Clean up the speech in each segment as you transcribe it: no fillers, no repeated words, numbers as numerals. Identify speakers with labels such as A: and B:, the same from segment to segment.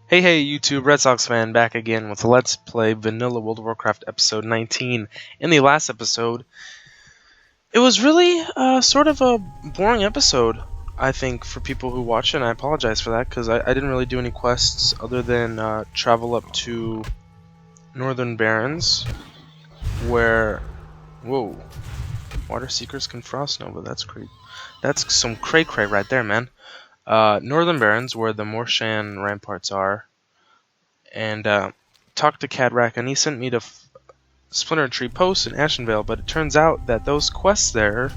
A: Hey YouTube, Red Sox fan back again with Let's Play Vanilla World of Warcraft episode 19. In the last episode, it was really sort of a boring episode, I think, for people who watch it, and I apologize for that, because I didn't really do any quests other than travel up to Northern Barrens, where... Whoa. Water Seekers can Frost Nova, that's great. That's some cray-cray right there, man. Northern Barrens, where the Morshan ramparts are, and talked to Cadrak, and he sent me to Splinter Tree Post in Ashenvale, but it turns out that those quests there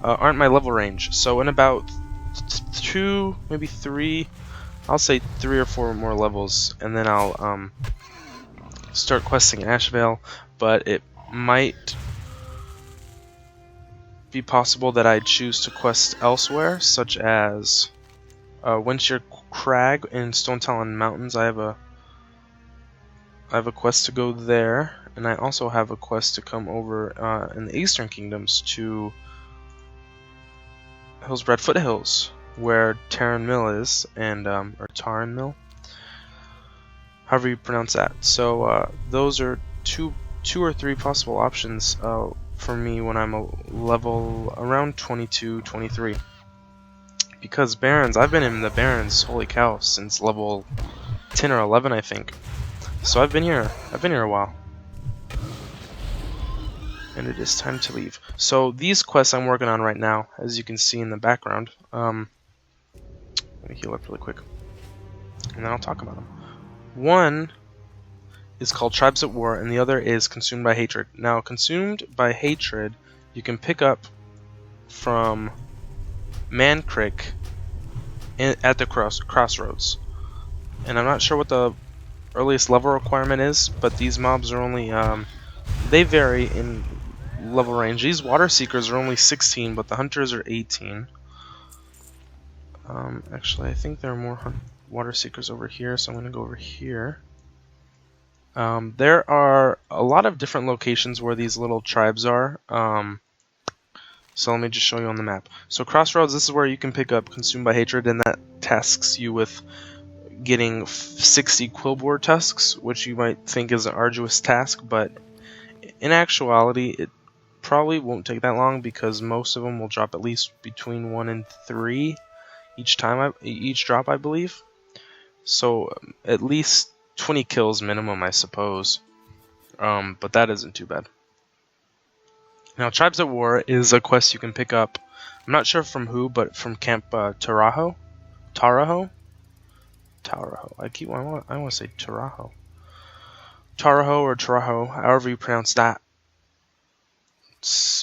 A: aren't my level range. So in about two, maybe three, I'll say 3 or 4 more levels, and then I'll start questing in Ashenvale, but it might be possible that I choose to quest elsewhere, such as Windshear Crag in Stone Talon Mountains. I have a quest to go there, and I also have a quest to come over in the Eastern Kingdoms to Hillsbred Foothills, where Terran Mill is, and or Taran Mill, however you pronounce that. So those are two or three possible options for me when I'm a level around 22, 23. Because Barrens, I've been in the Barrens, holy cow, since level 10 or 11, I think. So I've been here a while. And it is time to leave. So these quests I'm working on right now, as you can see in the background, let me heal up really quick, and then I'll talk about them. One is called Tribes at War, and the other is Consumed by Hatred. Now, Consumed by Hatred, you can pick up from Mankrik at the crossroads. And I'm not sure what the earliest level requirement is, but these mobs are only, they vary in level range. These Water Seekers are only 16, but the Hunters are 18. Actually, I think there are more Water Seekers over here, so I'm going to go over here. There are a lot of different locations where these little tribes are. So let me just show you on the map. So Crossroads, this is where you can pick up Consumed by Hatred, and that tasks you with getting 60 Quilboar tusks, which you might think is an arduous task, but in actuality, it probably won't take that long because most of them will drop at least between 1 and 3 each drop, I believe. So at least 20 kills minimum, I suppose. But that isn't too bad. Now, Tribes at War is a quest you can pick up. I'm not sure from who, but from Camp Taraho. I want to say Taraho. Taraho or Taraho, however you pronounce that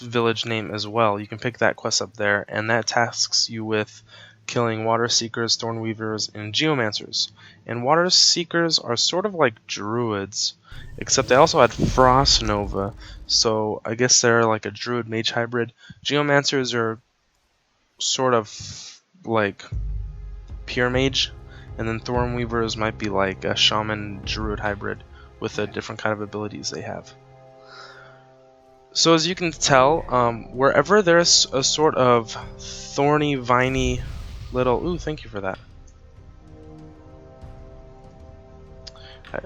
A: village name as well. You can pick that quest up there, and that tasks you with killing Water Seekers, Thornweavers, and Geomancers. And Water Seekers are sort of like Druids, except they also had Frost Nova, so I guess they're like a Druid Mage hybrid. Geomancers are sort of like Pure Mage, and then Thornweavers might be like a Shaman Druid hybrid with a different kind of abilities they have. So as you can tell, wherever there's a sort of thorny, viney little... Ooh, thank you for that.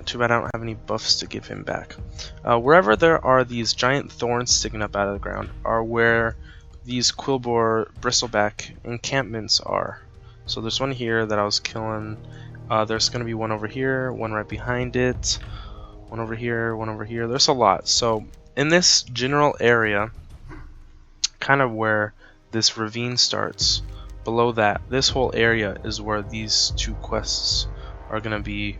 A: Too bad I don't have any buffs to give him back. Wherever there are these giant thorns sticking up out of the ground are where these Quilboar bristleback encampments are. So there's one here that I was killing. There's going to be one over here, one right behind it, one over here, one over here. There's a lot. So in this general area, kind of where this ravine starts, below that, this whole area is where these two quests are going to be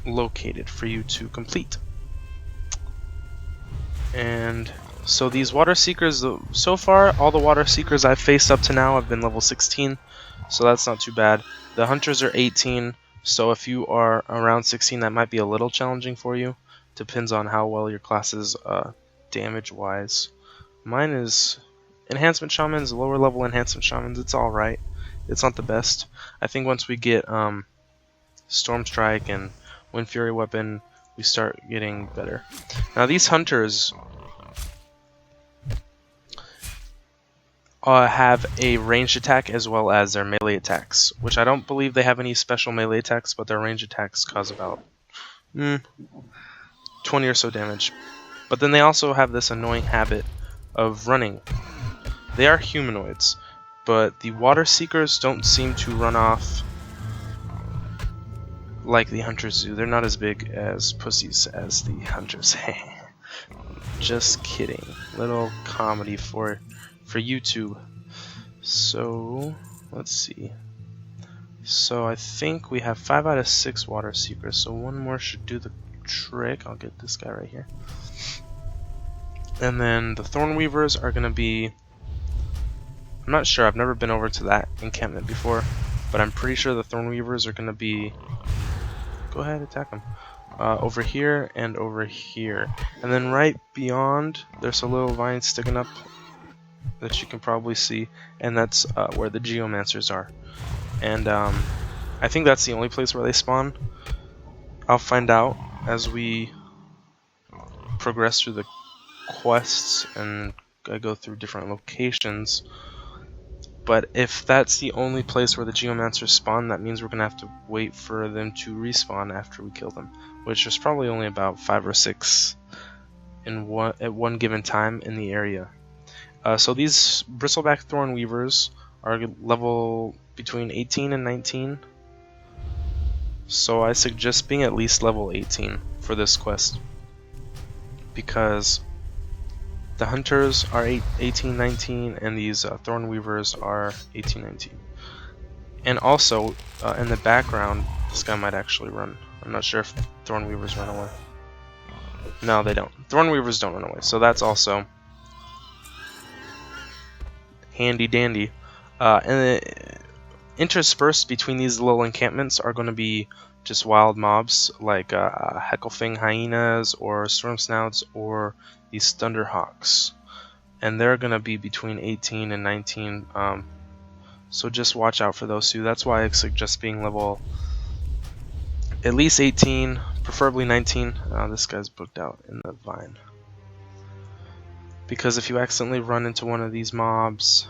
A: located for you to complete. And so these Water Seekers, so far all the Water Seekers I've faced up to now have been level 16, so that's not too bad. The Hunters are 18, so if you are around 16 that might be a little challenging for you. Depends on how well your class is damage wise. Mine is Enhancement Shamans, lower level Enhancement Shamans. It's alright. It's not the best. I think once we get Storm Strike and Wind Fury weapon, we start getting better. Now these Hunters have a ranged attack as well as their melee attacks, which I don't believe they have any special melee attacks, but their ranged attacks cause about 20 or so damage. But then they also have this annoying habit of running. They are humanoids, but the water seekers don't seem to run off like the hunters do. They're not as big as pussies as the hunters. Just kidding. Little comedy for YouTube. So let's see. So I think we have 5 out of 6 water seekers. So one more should do the trick. I'll get this guy right here. And then the Thornweavers are gonna be. I'm not sure. I've never been over to that encampment before, but I'm pretty sure the Thornweavers are gonna be. Go ahead, attack them. Over here and over here. And then right beyond, there's a little vine sticking up that you can probably see, and that's where the Geomancers are. And I think that's the only place where they spawn. I'll find out as we progress through the quests and I go through different locations. But if that's the only place where the Geomancers spawn, that means we're going to have to wait for them to respawn after we kill them, which is probably only about 5 or 6 at one given time in the area. So these Bristleback Thornweavers are level between 18 and 19. So I suggest being at least level 18 for this quest, because the hunters are 18, 19, and these Thornweavers are 18, 19. And also, in the background, this guy might actually run. I'm not sure if Thornweavers run away. No, they don't. Thornweavers don't run away, so that's also handy dandy. And interspersed between these little encampments are going to be just wild mobs like Hecklefang hyenas or storm snouts or these thunderhawks, and they're going to be between 18 and 19, so just watch out for those two. That's why I suggest being level at least 18, preferably 19. This guy's booked out in the vine, because if you accidentally run into one of these mobs,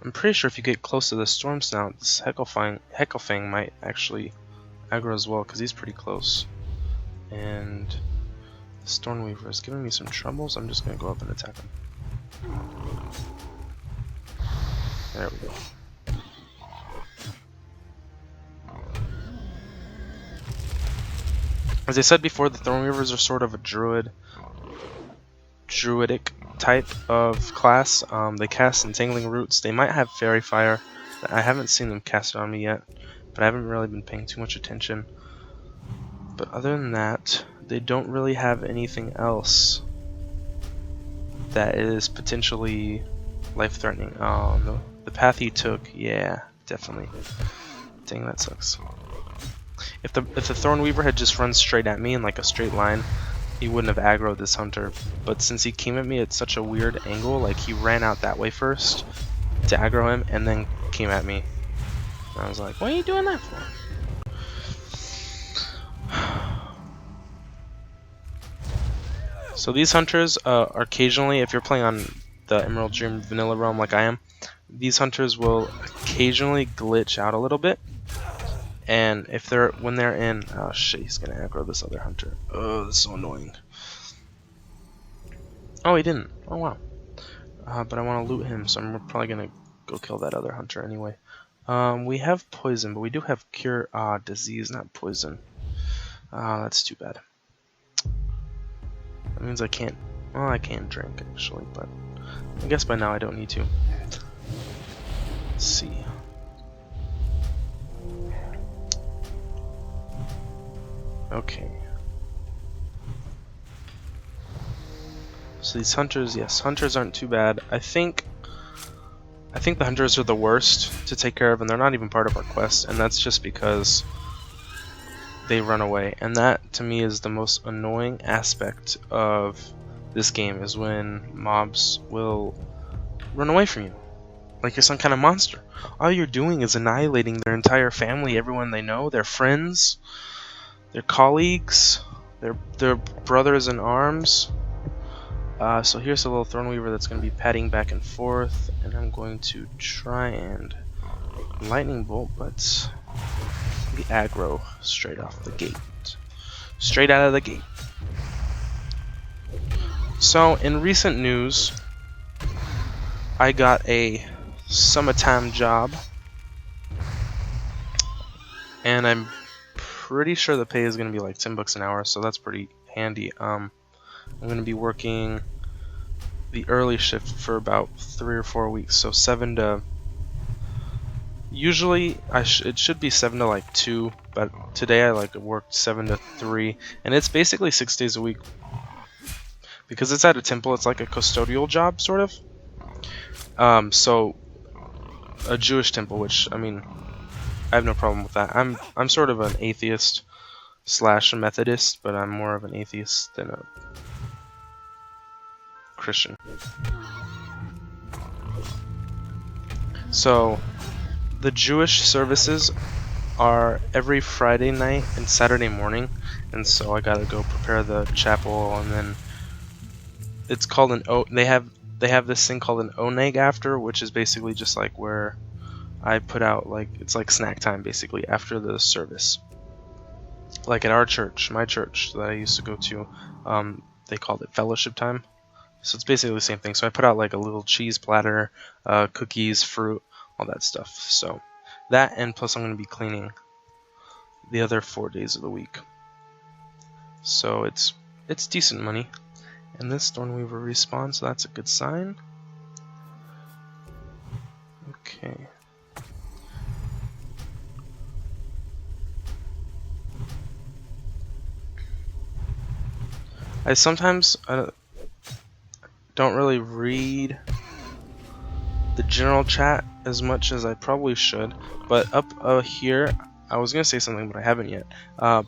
A: I'm pretty sure if you get close to the storm snout, this Hecklefang might actually aggro as well, because he's pretty close. And the Stormweaver is giving me some troubles. I'm just going to go up and attack him. There we go. As I said before, the Thornweavers are sort of a druidic type of class. They cast Entangling Roots. They might have Fairy Fire. I haven't seen them cast it on me yet, but I haven't really been paying too much attention. But other than that, they don't really have anything else that is potentially life-threatening. Oh, no. The path he took, yeah, definitely. Dang, that sucks. If the Thornweaver had just run straight at me in like a straight line, he wouldn't have aggroed this hunter. But since he came at me at such a weird angle, like he ran out that way first to aggro him and then came at me. And I was like, what are you doing that for? So these hunters are occasionally, if you're playing on the Emerald Dream Vanilla Realm like I am, these hunters will occasionally glitch out a little bit. And if when they're in, oh shit, he's gonna aggro this other hunter. Oh, that's so annoying. Oh, he didn't. Oh wow. But I want to loot him, so I'm probably gonna go kill that other hunter anyway. We have poison, but we do have cure disease, not poison. That's too bad. That means I can't. Well, I can drink actually, but I guess by now I don't need to. Let's see. Okay. So these hunters, yes, hunters aren't too bad. I think the hunters are the worst to take care of, and they're not even part of our quest, and that's just because they run away. And that, to me, is the most annoying aspect of this game, is when mobs will run away from you. Like you're some kind of monster. All you're doing is annihilating their entire family, everyone they know, their friends, their colleagues, their brothers in arms. So here's a little Thornweaver that's going to be padding back and forth, and I'm going to try and lightning bolt, but the aggro straight off the gate. Straight out of the gate. So in recent news, I got a summertime job, and I'm pretty sure the pay is going to be like $10 an hour, so that's pretty handy. I'm going to be working the early shift for about 3 or 4 weeks, so 7 to... Usually it should be 7 to like 2, but today I worked 7 to 3, and it's basically 6 days a week. Because it's at a temple, it's like a custodial job, sort of. So a Jewish temple, which, I mean, I have no problem with that. I'm sort of an atheist slash a Methodist, but I'm more of an atheist than a Christian. So the Jewish services are every Friday night and Saturday morning, and so I gotta go prepare the chapel, and then it's called an they have this thing called an oneg after, which is basically just like where I put out, like, it's like snack time basically after the service. Like at our church, my church that I used to go to, they called it fellowship time. So it's basically the same thing. So I put out like a little cheese platter, cookies, fruit, all that stuff. So that, and plus I'm going to be cleaning the other 4 days of the week. So it's decent money. And this Thornweaver respawns, so that's a good sign. Okay. I sometimes don't really read the general chat as much as I probably should, but up here, I was gonna say something, but I haven't yet.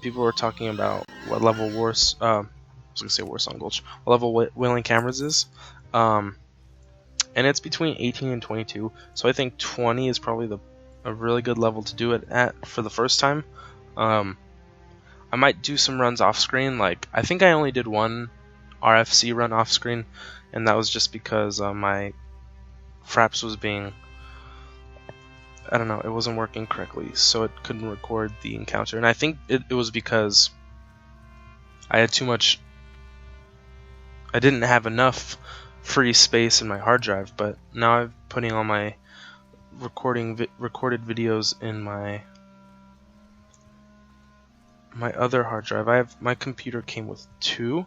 A: People were talking about what level I was gonna say Warsong Gulch, what level Wailing Cameras is, and it's between 18 and 22. So I think 20 is probably a really good level to do it at for the first time. I might do some runs off screen. Like, I think I only did one RFC run off screen, and that was just because my Fraps was being, I don't know, it wasn't working correctly, so it couldn't record the encounter. And I think it was because I had too much, I didn't have enough free space in my hard drive, but now I'm putting all my recorded videos in my other hard drive. My computer came with 2.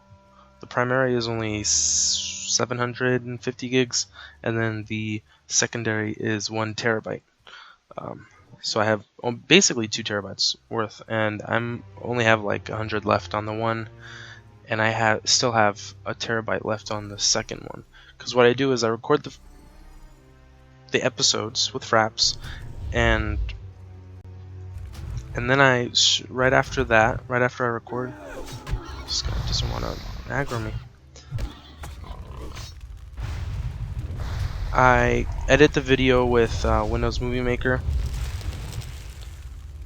A: The primary is only 750 gigs, and then the secondary is 1 terabyte. So I have basically 2 terabytes worth, and I'm only have like 100 left on the one, and I still have a terabyte left on the second one. Because what I do is I record the episodes with Fraps, and then right after I record, this guy doesn't want to aggro me. I edit the video with Windows Movie Maker,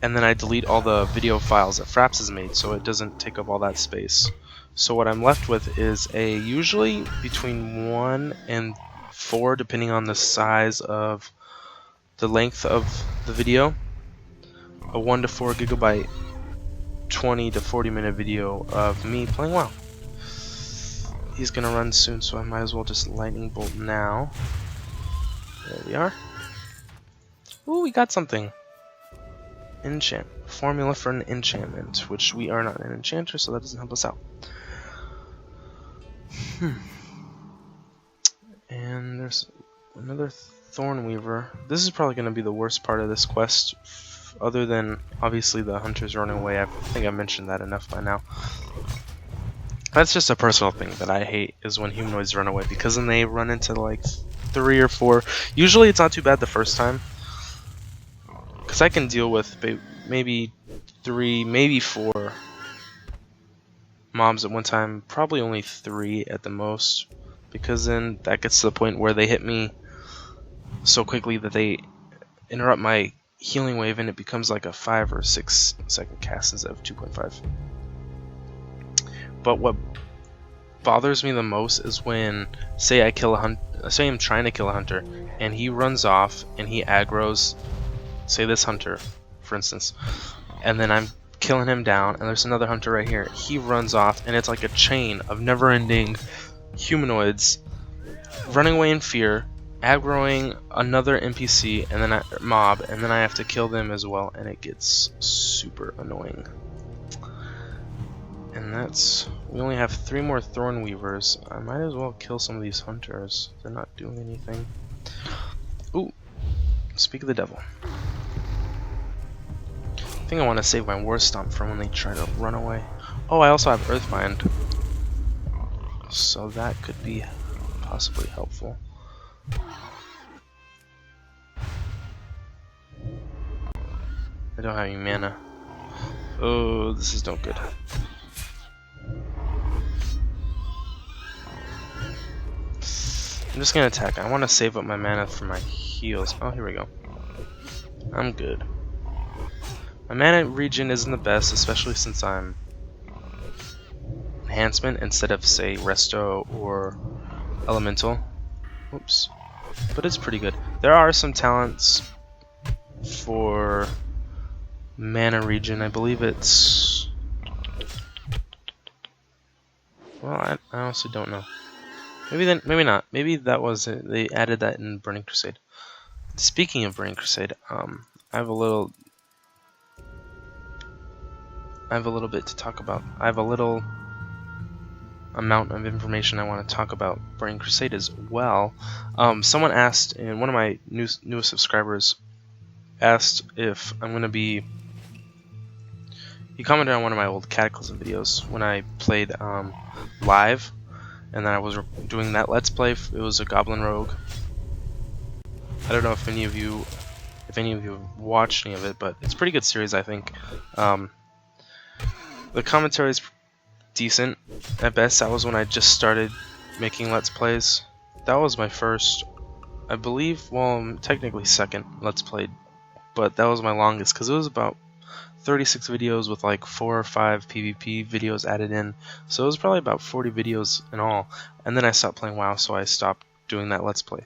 A: and then I delete all the video files that Fraps has made, so it doesn't take up all that space. So what I'm left with is usually between 1 and 4, depending on the size of the length of the video, a 1 to 4 gigabyte 20 to 40 minute video of me playing WoW. He's gonna run soon, so I might as well just lightning bolt now. There we are. Ooh, we got something. Enchant. Formula for an enchantment, which we are not an enchanter, so that doesn't help us out. And there's another Thornweaver. This is probably going to be the worst part of this quest, other than obviously the hunters running away. I think I mentioned that enough by now. That's just a personal thing that I hate, is when humanoids run away, because then they run into like 3 or 4. Usually it's not too bad the first time, because I can deal with maybe 3, maybe 4 mobs at one time, probably only 3 at the most, because then that gets to the point where they hit me so quickly that they interrupt my healing wave, and it becomes like a 5 or 6 second cast instead of 2.5. But what bothers me the most is when, say say I'm trying to kill a hunter, and he runs off and he aggroes, say this hunter, for instance, and then I'm killing him down, and there's another hunter right here. He runs off, and it's like a chain of never-ending humanoids running away in fear, aggroing another NPC, and then mob, and then I have to kill them as well, and it gets super annoying. And we only have 3 more Thorn Weavers. I might as well kill some of these hunters. They're not doing anything. Ooh, speak of the devil. I think I want to save my War Stomp for when they try to run away. Oh, I also have Earthbind, so that could be possibly helpful. I don't have any mana. Oh, this is no good. I'm just gonna attack. I want to save up my mana for my heals. Oh, here we go. I'm good. My mana regen isn't the best, especially since I'm enhancement instead of, say, resto or elemental. Oops. But it's pretty good. There are some talents for mana regen. I believe it's... Well, I honestly don't know. Maybe not. Maybe that was it. They added that in Burning Crusade. Speaking of Burning Crusade, I have a little bit to talk about. I have a little amount of information I want to talk about Burning Crusade as well. Someone asked, and one of my newest subscribers asked if I'm going to be... He commented on one of my old Cataclysm videos when I played live, and then I was doing that Let's Play. It was a Goblin Rogue. I don't know if any of you have watched any of it, but it's a pretty good series, I think. The commentary is decent at best. That was when I just started making Let's Plays. That was my first, I believe, well, technically second Let's Play, but that was my longest because it was about 36 videos with like 4 or 5 PvP videos added in. So it was probably about 40 videos in all. And then I stopped playing WoW, so I stopped doing that Let's Play.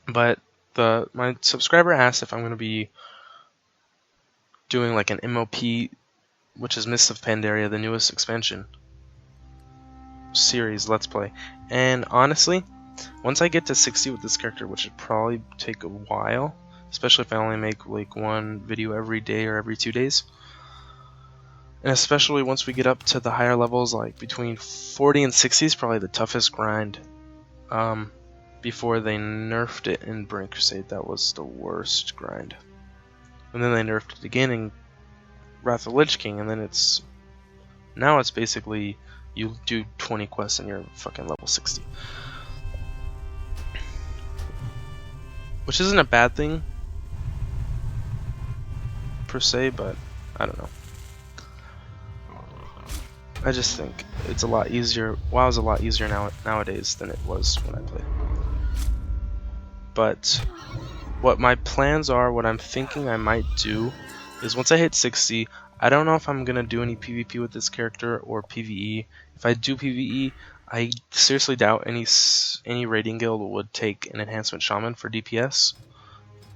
A: But my subscriber asked if I'm going to be doing like an MOP, which is Mists of Pandaria, the newest expansion series Let's Play. And honestly, once I get to 60 with this character, which would probably take a while, especially if I only make like 1 video every day or every 2 days, and especially once we get up to the higher levels, like between 40 and 60 is probably the toughest grind. Before they nerfed it in Burning Crusade, that was the worst grind. And then they nerfed it again in Wrath of the Lich King, and then now it's basically you do 20 quests and you're fucking level 60. Which isn't a bad thing per se, but I don't know. I just think it's a lot easier. WoW's a lot easier nowadays than it was when I played. But what my plans are, what I'm thinking I might do, is once I hit 60, I don't know if I'm gonna do any PvP with this character or PvE. If I do PvE, I seriously doubt any raiding guild would take an enhancement shaman for DPS.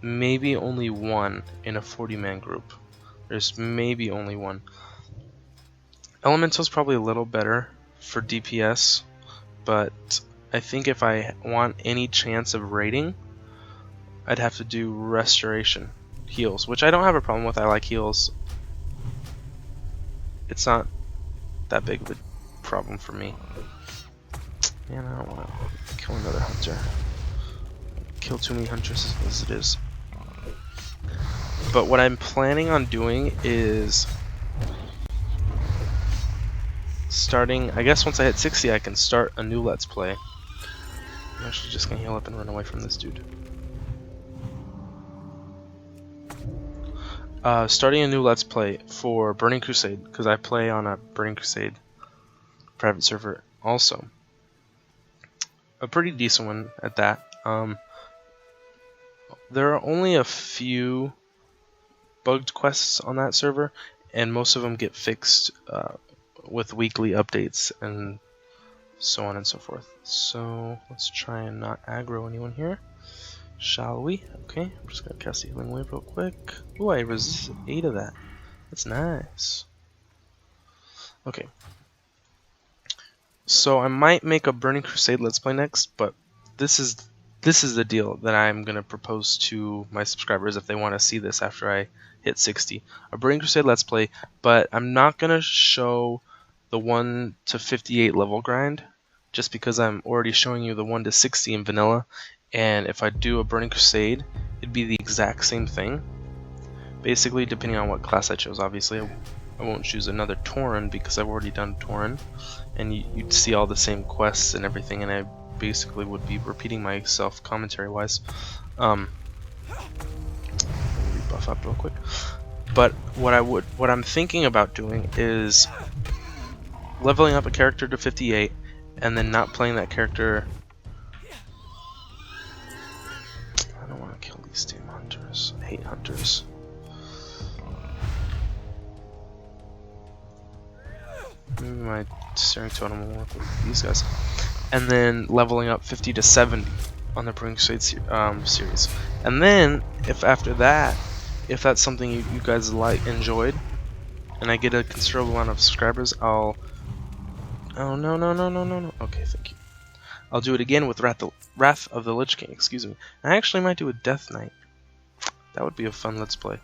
A: Maybe only one in a 40-man group. There's maybe only one. Elemental's probably a little better for DPS, but I think if I want any chance of raiding, I'd have to do restoration heals, which I don't have a problem with. I like heals. It's not that big of a problem for me. Man, I don't want to kill another hunter. Kill too many hunters as it is. But what I'm planning on doing is starting, I guess once I hit 60 I can start a new Let's Play. I'm actually just gonna heal up and run away from this dude. Starting a new Let's Play for Burning Crusade, because I play on a Burning Crusade private server also. A pretty decent one at that. There are only a few bugged quests on that server, and most of them get fixed with weekly updates and so on and so forth. So let's try and not aggro anyone here, shall we? Okay, I'm just gonna cast a healing wave real quick. Ooh, I resisted 8 of that. That's nice. Okay. So I might make a Burning Crusade Let's Play next, but this is the deal that I'm gonna propose to my subscribers if they want to see this after I hit 60. A Burning Crusade Let's Play, but I'm not gonna show the 1 to 58 level grind, just because I'm already showing you the 1 to 60 in vanilla, and if I do a Burning Crusade, it'd be the exact same thing. Basically, depending on what class I chose, obviously. I won't choose another Tauren because I've already done Tauren, and you'd see all the same quests and everything, and I basically would be repeating myself commentary-wise. Rebuff up real quick. But what I'm thinking about doing is leveling up a character to 58, and then not playing that character. I don't want to kill these damn hunters. I hate hunters. Maybe my steering totem will work with these guys. And then leveling up 50 to 70 on the Burning Crusade series. And then, if after that, if that's something you guys enjoyed, and I get a considerable amount of subscribers, I'll... Oh, no. Okay, thank you. I'll do it again with Wrath of the Lich King, excuse me. I actually might do a Death Knight. That would be a fun Let's Play.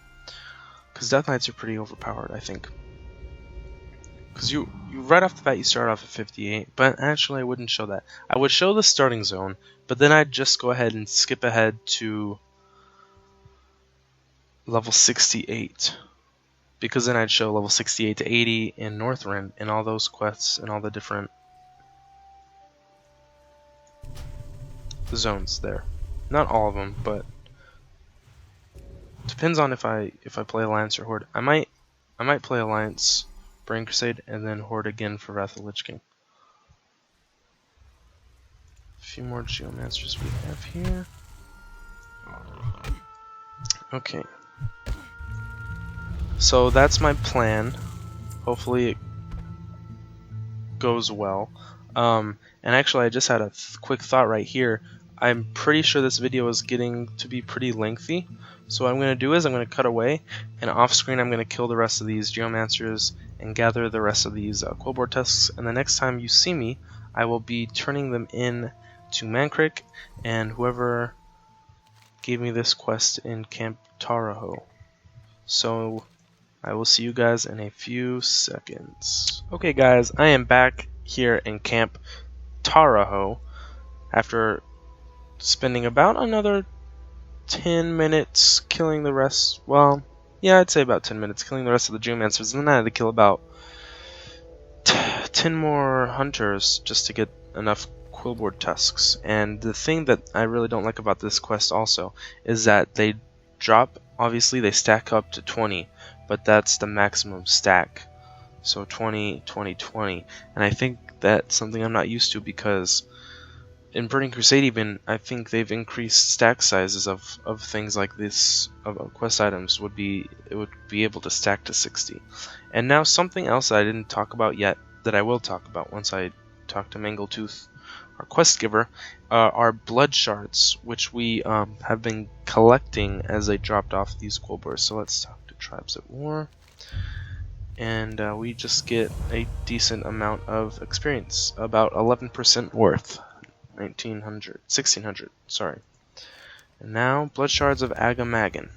A: Because Death Knights are pretty overpowered, I think. Because you right off the bat you start off at 58, but actually I wouldn't show that. I would show the starting zone, but then I'd just go ahead and skip ahead to level 68, because then I'd show level 68 to 80 in Northrend and all those quests and all the different zones there. Not all of them, but depends on if I play Alliance or Horde. I might play Alliance, Burning Crusade, and then Horde again for Wrath of the Lich King. A few more Geomancers we have here. Okay. So that's my plan. Hopefully it goes well. And actually I just had a quick thought right here. I'm pretty sure this video is getting to be pretty lengthy. So what I'm going to do is I'm going to cut away, and off screen I'm going to kill the rest of these Geomancers and gather the rest of these Quilboar tusks, and the next time you see me I will be turning them in to Mankrik and whoever gave me this quest in Camp Taraho. So I will see you guys in a few seconds. Okay guys, I am back here in Camp Taraho after spending about another 10 minutes killing the rest. Well, yeah, I'd say about 10 minutes killing the rest of the Geomancers, and then I had to kill about 10 more hunters just to get enough Quilboar tusks. And the thing that I really don't like about this quest also is that they drop, obviously they stack up to 20, but that's the maximum stack. So 20, 20, 20. And I think that's something I'm not used to, because in Burning Crusade even, I think they've increased stack sizes of things like this, of quest items, would be able to stack to 60. And now something else that I didn't talk about yet, that I will talk about once I talk to Mangletooth, our quest giver, are blood shards, which we have been collecting as they dropped off these Quilboars. So let's talk to Tribes at War, and we just get a decent amount of experience, about 11% worth. 1600, sorry. And now, Blood Shards of Agamagan.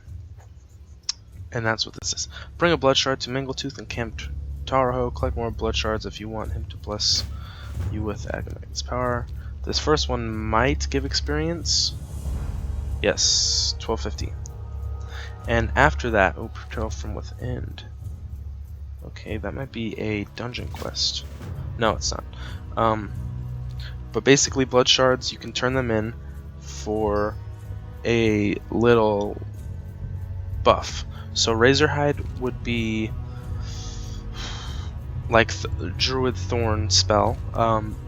A: And that's what this is. Bring a Blood Shard to Mangletooth and Camp Taraho. Collect more Blood Shards if you want him to bless you with Agamagan's power. This first one might give experience. Yes, 1250. And after that, Portrayal from Within. Okay, that might be a dungeon quest. No, it's not. But basically, blood shards, you can turn them in for a little buff. So Razorhide would be like Druid Thorn spell.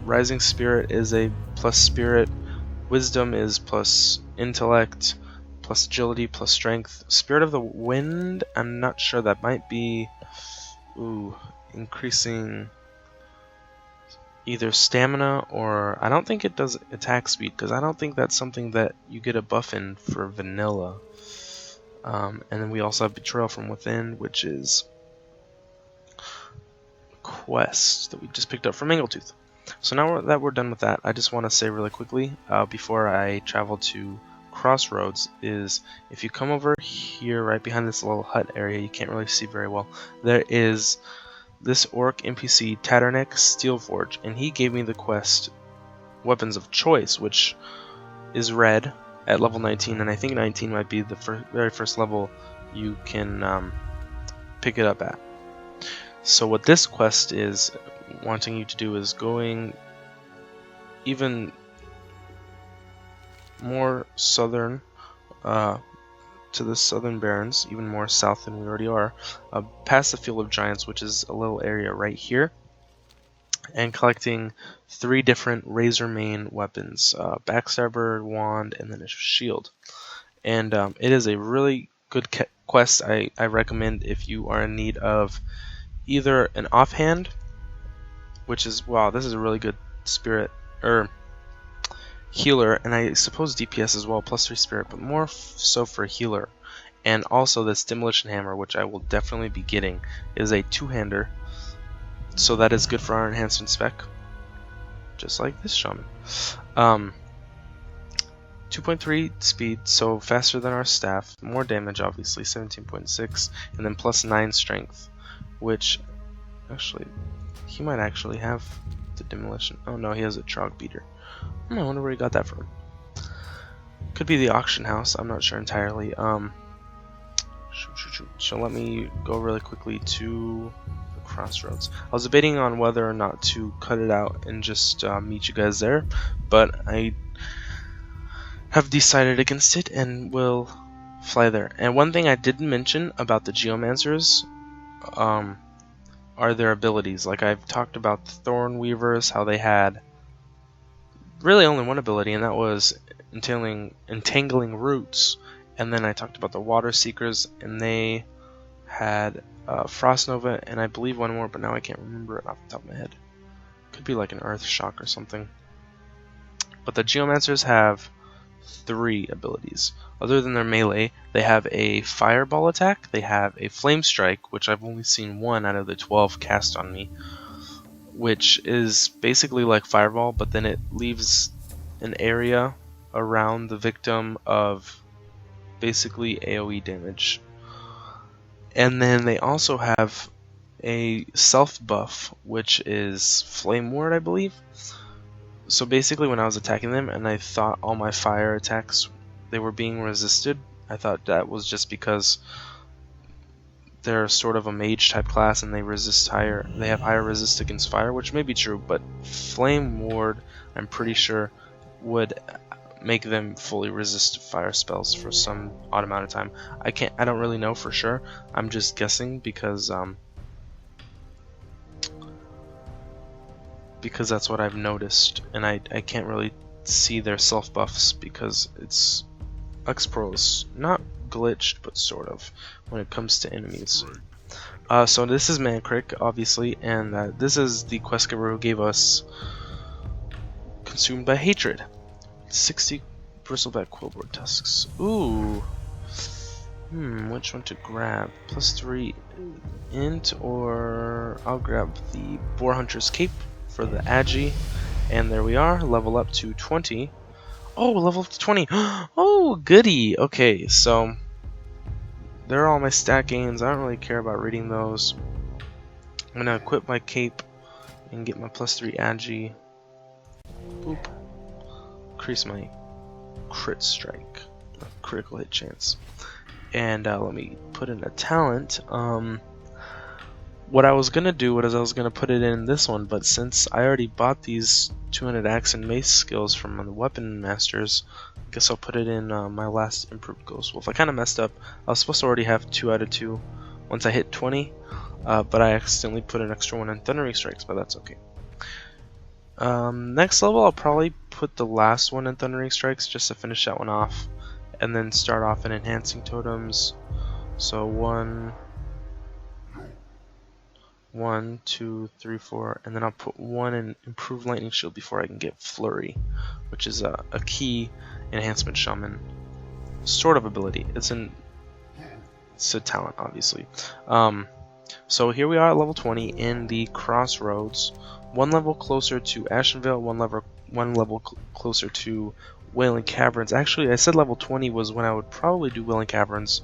A: Rising Spirit is a plus Spirit. Wisdom is plus Intellect, plus Agility, plus Strength. Spirit of the Wind, I'm not sure. That might be increasing either stamina or I don't think it does attack speed, because I don't think that's something that you get a buff in for vanilla. And then we also have Betrayal from Within, which is a quest that we just picked up from Mangletooth. So now that we're done with that, I just want to say really quickly before I travel to Crossroads is if you come over here right behind this little hut area, you can't really see very well, there is this orc NPC Tatterneck Steelforge, and he gave me the quest Weapons of Choice, which is red at level 19, and I think 19 might be the very first level you can pick it up at. So what this quest is wanting you to do is going even more southern to the southern Barrens, even more south than we already are, past the Field of Giants, which is a little area right here, and collecting 3 different razor main weapons, backstabber, wand, and then a shield. And it is a really good quest. I recommend if you are in need of either an offhand, which is, wow, this is a really good spirit, or healer, and I suppose DPS as well, +3 spirit, but more so for healer. And also this demolition hammer, which I will definitely be getting, is a 2-hander, so that is good for our enhancement spec, just like this shaman. 2.3 speed, so faster than our staff, more damage obviously, 17.6, and then +9 strength, which actually he might actually have the demolition. Oh no, he has a trog beater. I wonder where he got that from. Could be the auction house, I'm not sure entirely. So let me go really quickly to the Crossroads. I was debating on whether or not to cut it out and just meet you guys there, but I have decided against it and will fly there. And one thing I didn't mention about the Geomancers are their abilities. Like I've talked about the Thorn Weavers, how they had really only one ability, and that was entangling roots. And then I talked about the Water Seekers, and they had Frost Nova, and I believe one more, but now I can't remember it off the top of my head. Could be like an Earth Shock or something. But the Geomancers have 3 abilities. Other than their melee, they have a Fireball attack, they have a Flame Strike, which I've only seen 1 out of the 12 cast on me, which is basically like Fireball, but then it leaves an area around the victim of basically AoE damage. And then they also have a self buff, which is Flame Ward, I believe. So basically when I was attacking them and I thought all my fire attacks, they were being resisted, I thought that was just because they're sort of a mage type class and they have higher resist against fire, which may be true, but Flame Ward, I'm pretty sure, would make them fully resist fire spells for some odd amount of time. I don't really know for sure. I'm just guessing because that's what I've noticed, and I can't really see their self buffs because it's X-Pro is not glitched, but sort of when it comes to enemies. So this is Mankrik, obviously, and this is the quest giver who gave us Consumed by Hatred. 60 bristleback Quilboar tusks. Ooh. Which one to grab? +3 int, or I'll grab the Boar Hunter's Cape for the Agi. And there we are, level up to 20. Oh, level up to 20. Oh, goody. Okay, so there are all my stat gains. I don't really care about reading those. I'm gonna equip my cape and get my +3 Agi. Boop. Increase my crit strike, critical hit chance. And let me put in a talent. What I was gonna do was I was gonna put it in this one, but since I already bought these 200 axe and mace skills from the weapon masters, I guess I'll put it in my last improved Ghost Wolf. I kind of messed up. I was supposed to already have 2 out of 2 once I hit 20, but I accidentally put an extra one in Thundering Strikes, but that's okay. Next level I'll probably put the last one in Thundering Strikes just to finish that one off, and then start off in Enhancing Totems. So 1, 1, 2, 3, 4, and then I'll put 1 in Improved Lightning Shield before I can get Flurry, which is a key enhancement shaman sort of ability. It's a talent, obviously. So here we are at level 20 in the Crossroads, 1 level closer to Ashenvale, 1 level closer to Wailing Caverns. Actually, I said level 20 was when I would probably do Wailing Caverns.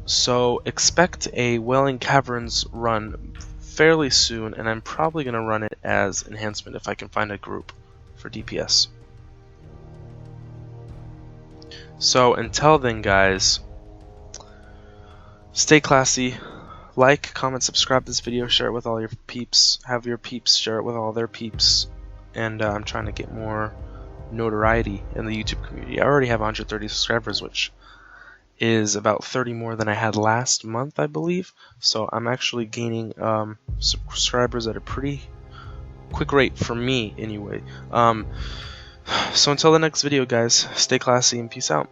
A: So expect a Wailing Caverns run fairly soon, and I'm probably going to run it as enhancement if I can find a group for DPS. So until then, guys, stay classy. Like, comment, subscribe this video, share it with all your peeps, have your peeps share it with all their peeps, and I'm trying to get more notoriety in the YouTube community. I already have 130 subscribers, which is about 30 more than I had last month, I believe. So I'm actually gaining subscribers at a pretty quick rate for me, anyway. So until the next video, guys, stay classy and peace out.